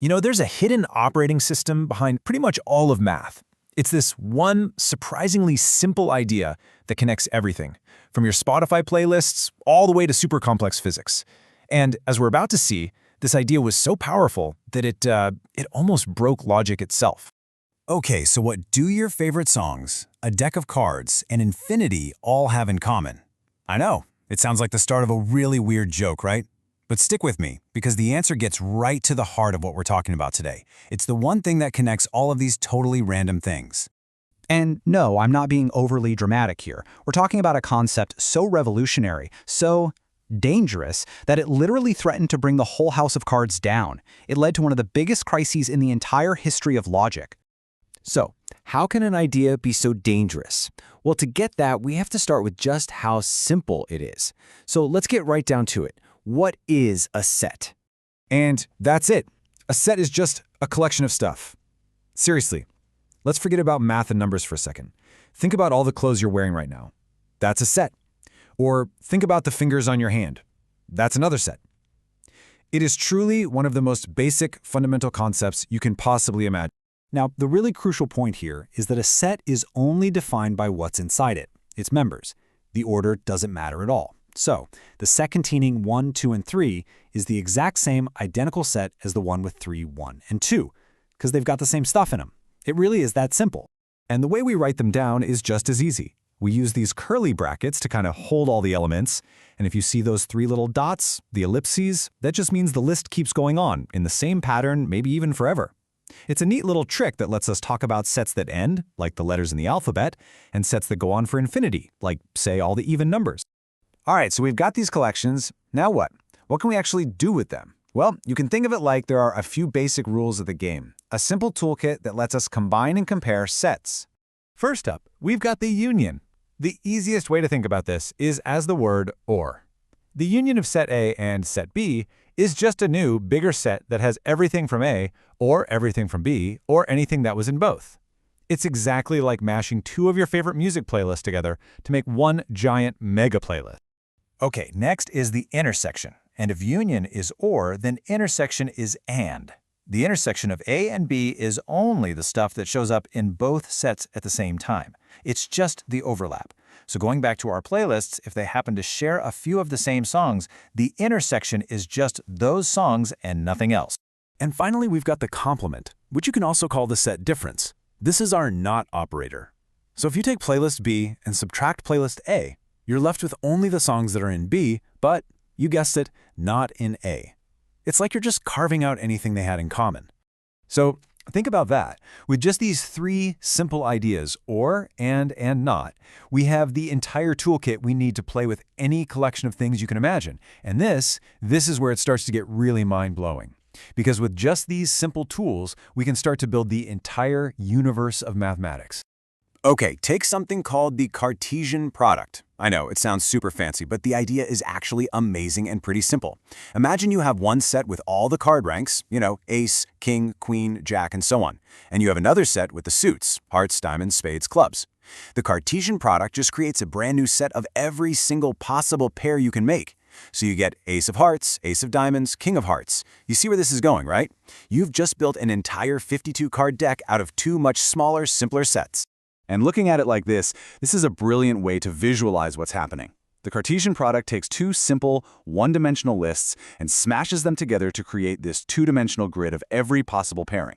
You know, there's a hidden operating system behind pretty much all of math. It's this one surprisingly simple idea that connects everything, from your Spotify playlists all the way to super complex physics. And as we're about to see, this idea was so powerful that it almost broke logic itself. Okay, so what do your favorite songs, a deck of cards, and infinity all have in common? I know, it sounds like the start of a really weird joke, right? But stick with me, because the answer gets right to the heart of what we're talking about today. It's the one thing that connects all of these totally random things. And no, I'm not being overly dramatic here. We're talking about a concept so revolutionary, so dangerous, that it literally threatened to bring the whole house of cards down. It led to one of the biggest crises in the entire history of logic. So, how can an idea be so dangerous? Well, to get that, we have to start with just how simple it is. So let's get right down to it. What is a set? And that's it. A set is just a collection of stuff. Seriously, let's forget about math and numbers for a second. Think about all the clothes you're wearing right now. That's a set. Or think about the fingers on your hand. That's another set. It is truly one of the most basic, fundamental concepts you can possibly imagine. Now, the really crucial point here is that a set is only defined by what's inside it, its members. The order doesn't matter at all. So, the set containing 1, 2, and 3 is the exact same identical set as the one with 3, 1, and 2, because they've got the same stuff in them. It really is that simple. And the way we write them down is just as easy. We use these curly brackets to kind of hold all the elements, and if you see those 3 little dots, the ellipses, that just means the list keeps going on in the same pattern, maybe even forever. It's a neat little trick that lets us talk about sets that end, like the letters in the alphabet, and sets that go on for infinity, like, say, all the even numbers. All right, so we've got these collections. Now what? What can we actually do with them? Well, you can think of it like there are a few basic rules of the game, a simple toolkit that lets us combine and compare sets. First up, we've got the union. The easiest way to think about this is as the word or. The union of set A and set B is just a new, bigger set that has everything from A, or everything from B, or anything that was in both. It's exactly like mashing 2 of your favorite music playlists together to make one giant mega playlist. Okay, next is the intersection. And if union is or, then intersection is and. The intersection of A and B is only the stuff that shows up in both sets at the same time. It's just the overlap. So going back to our playlists, if they happen to share a few of the same songs, the intersection is just those songs and nothing else. And finally, we've got the complement, which you can also call the set difference. This is our not operator. So if you take playlist B and subtract playlist A, you're left with only the songs that are in B, but, you guessed it, not in A. It's like you're just carving out anything they had in common. So think about that. With just these 3 simple ideas, or, and not, we have the entire toolkit we need to play with any collection of things you can imagine. And this is where it starts to get really mind-blowing. Because with just these simple tools, we can start to build the entire universe of mathematics. Okay, take something called the Cartesian product. I know, it sounds super fancy, but the idea is actually amazing and pretty simple. Imagine you have one set with all the card ranks, ace, king, queen, jack, and so on. And you have another set with the suits, hearts, diamonds, spades, clubs. The Cartesian product just creates a brand new set of every single possible pair you can make. So you get ace of hearts, ace of diamonds, king of hearts. You see where this is going, right? You've just built an entire 52-card deck out of 2 much smaller, simpler sets. And looking at it like this is a brilliant way to visualize what's happening. The Cartesian product takes 2 simple, one-dimensional lists and smashes them together to create this 2-dimensional grid of every possible pairing.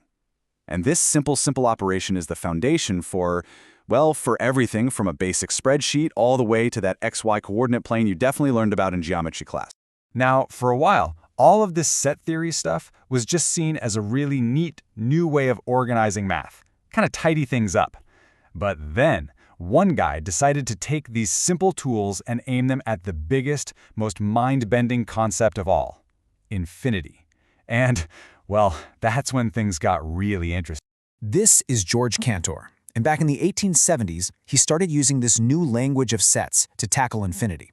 And this simple operation is the foundation for, well, for everything from a basic spreadsheet all the way to that XY coordinate plane you definitely learned about in geometry class. Now, for a while, all of this set theory stuff was just seen as a really neat, new way of organizing math, kind of tidy things up. But then, one guy decided to take these simple tools and aim them at the biggest, most mind-bending concept of all, infinity. And, well, that's when things got really interesting. This is George Cantor, and back in the 1870s, he started using this new language of sets to tackle infinity.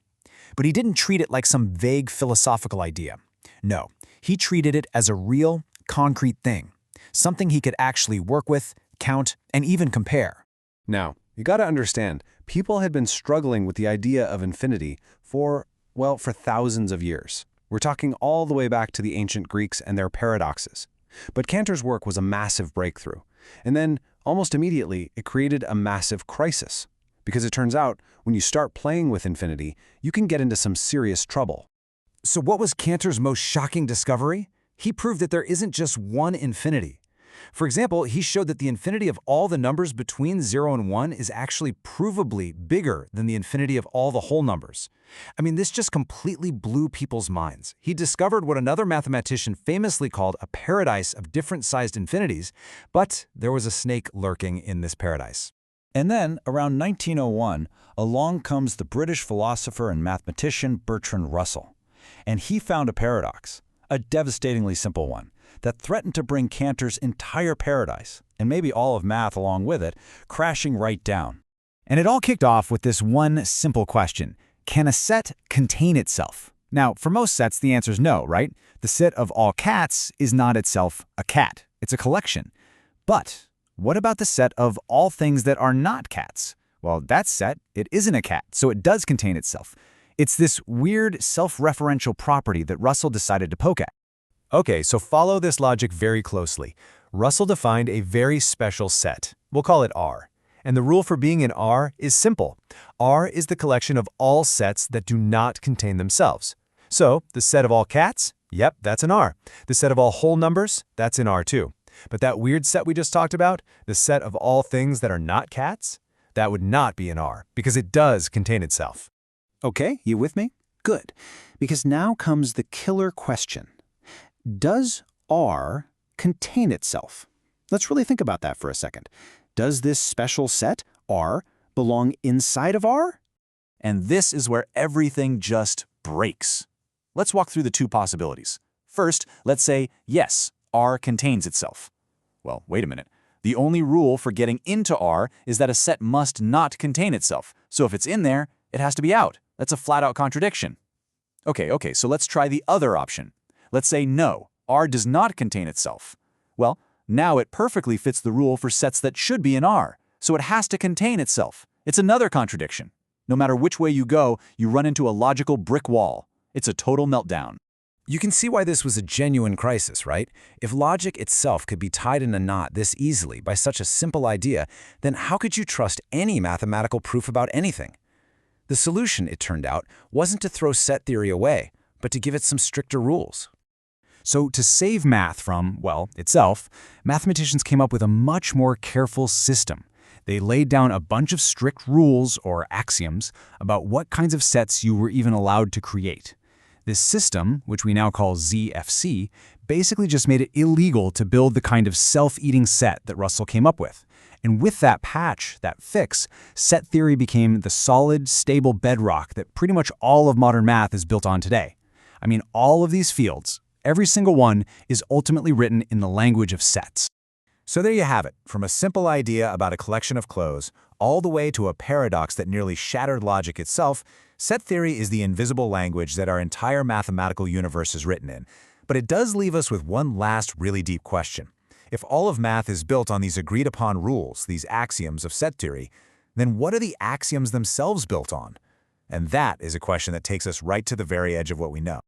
But he didn't treat it like some vague philosophical idea. No, he treated it as a real, concrete thing, something he could actually work with, count, and even compare. Now, you gotta understand, people had been struggling with the idea of infinity for thousands of years. We're talking all the way back to the ancient Greeks and their paradoxes. But Cantor's work was a massive breakthrough. And then, almost immediately, it created a massive crisis. Because it turns out, when you start playing with infinity, you can get into some serious trouble. So what was Cantor's most shocking discovery? He proved that there isn't just one infinity. For example, he showed that the infinity of all the numbers between 0 and 1 is actually provably bigger than the infinity of all the whole numbers. I mean, this just completely blew people's minds. He discovered what another mathematician famously called a paradise of different-sized infinities, but there was a snake lurking in this paradise. And then, around 1901, along comes the British philosopher and mathematician Bertrand Russell. And he found a paradox, a devastatingly simple one, that threatened to bring Cantor's entire paradise, and maybe all of math along with it, crashing right down. And it all kicked off with this one simple question: can a set contain itself? Now, for most sets, the answer is no, right? The set of all cats is not itself a cat. It's a collection. But what about the set of all things that are not cats? Well, that set, it isn't a cat, so it does contain itself. It's this weird self-referential property that Russell decided to poke at. Okay, so follow this logic very closely. Russell defined a very special set. We'll call it R. And the rule for being in R is simple. R is the collection of all sets that do not contain themselves. So, the set of all cats? Yep, that's in R. The set of all whole numbers? That's in R too. But that weird set we just talked about, the set of all things that are not cats? That would not be in R, because it does contain itself. Okay, you with me? Good. Because now comes the killer question. Does R contain itself? Let's really think about that for a second. Does this special set, R, belong inside of R? And this is where everything just breaks. Let's walk through the two possibilities. First, let's say, yes, R contains itself. Well, wait a minute. The only rule for getting into R is that a set must not contain itself. So if it's in there, it has to be out. That's a flat-out contradiction. Okay, so let's try the other option. Let's say no, R does not contain itself. Well, now it perfectly fits the rule for sets that should be in R, so it has to contain itself. It's another contradiction. No matter which way you go, you run into a logical brick wall. It's a total meltdown. You can see why this was a genuine crisis, right? If logic itself could be tied in a knot this easily by such a simple idea, then how could you trust any mathematical proof about anything? The solution, it turned out, wasn't to throw set theory away, but to give it some stricter rules. So to save math from, well, itself, mathematicians came up with a much more careful system. They laid down a bunch of strict rules, or axioms, about what kinds of sets you were even allowed to create. This system, which we now call ZFC, basically just made it illegal to build the kind of self-eating set that Russell came up with. And with that patch, that fix, set theory became the solid, stable bedrock that pretty much all of modern math is built on today. I mean, all of these fields, every single one, is ultimately written in the language of sets. So there you have it, from a simple idea about a collection of clothes, all the way to a paradox that nearly shattered logic itself. Set theory is the invisible language that our entire mathematical universe is written in. But it does leave us with one last really deep question. If all of math is built on these agreed-upon rules, these axioms of set theory, then what are the axioms themselves built on? And that is a question that takes us right to the very edge of what we know.